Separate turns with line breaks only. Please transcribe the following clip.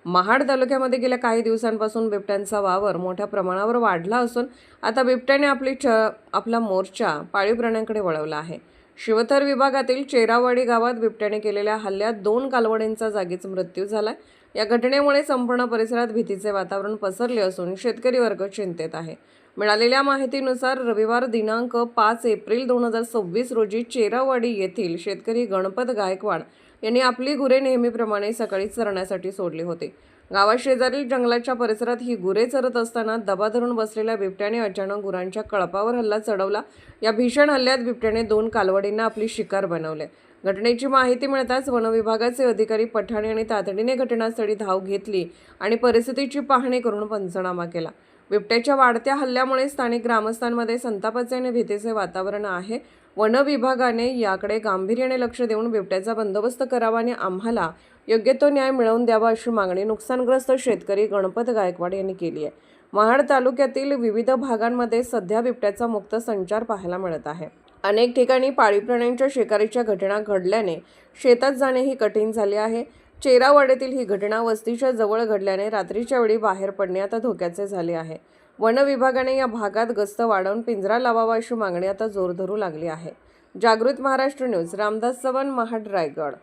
महाड तालुक्यामध्ये गेल्या काही दिवसांपासून बिबट्यांचा वावर मोठ्या प्रमाणावर वाढला असून आता बिबट्याने आपला मोर्चा पाळीव प्राण्यांकडे वळवला आहे। शिवथर विभागातील चेरावाडी गावात बिबट्याने केलेल्या हल्ल्यात 2 कालवडींचा जागीच मृत्यू झाला। या घटनेमुळे संपूर्ण परिसरात भीतीचे वातावरण पसरले असून शेतकरी वर्ग चिंतेत आहे। मिळालेल्या माहितीनुसार रविवार दिनांक 5 एप्रिल 2026 रोजी चेरावाडी येथील शेतकरी गणपत गायकवाड यांनी आपली गुरे नेहमीप्रमाणे सकाळी चरण्यासाठी सोडली होती। गावाशेजारील जंगलाच्या परिसरात ही गुरे चरत असताना दबा धरून बसलेल्या बिबट्याने अचानक गुरांच्या कळपावर हल्ला चढवला। या भीषण हल्ल्यात बिबट्याने 2 कालवडींना आपली शिकार बनवले। घटनेची माहिती मिळताच वन विभागाचे अधिकारी पठाणे यांनी तातडीने घटनास्थळी धाव घेतली आणि परिस्थितीची पाहणी करून पंचनामा केला। बिबट्याच्या वाढत्या हल्ल्यामुळे स्थानिक ग्रामस्थांमध्ये संतापाचे आणि भीतीचे वातावरण आहे। वन विभागाने याकडे गांभीर्याने लक्ष देऊन बिबट्याचा बंदोबस्त करावा आणि आम्हाला योग्य तो न्याय मिळवून द्यावा अशी मागणी नुकसानग्रस्त शेतकरी गणपत गायकवाड यांनी केली आहे। महाड तालुक्यातील विविध भागांमध्ये सध्या बिबट्याचा मुक्त संचार पाहायला मिळत आहे। अनेक ठिकाणी पाळीव प्राण्यांच्या शिकारीच्या घटना घडल्याने शेतात जाणेही कठीण झाले आहे। चेरावाडीतील ही घटना वस्तीच्या जवळ घडल्याने रात्रीच्या वेळी बाहेर पडणे आता धोक्याचे झाले आहे। वन विभागाने या भागात गस्त वाढवून पिंजरा लावावा अशी मागणी आता जोर धरू लागली आहे। जागृत महाराष्ट्र न्यूज, रामदास चव्हाण, महाड, रायगड।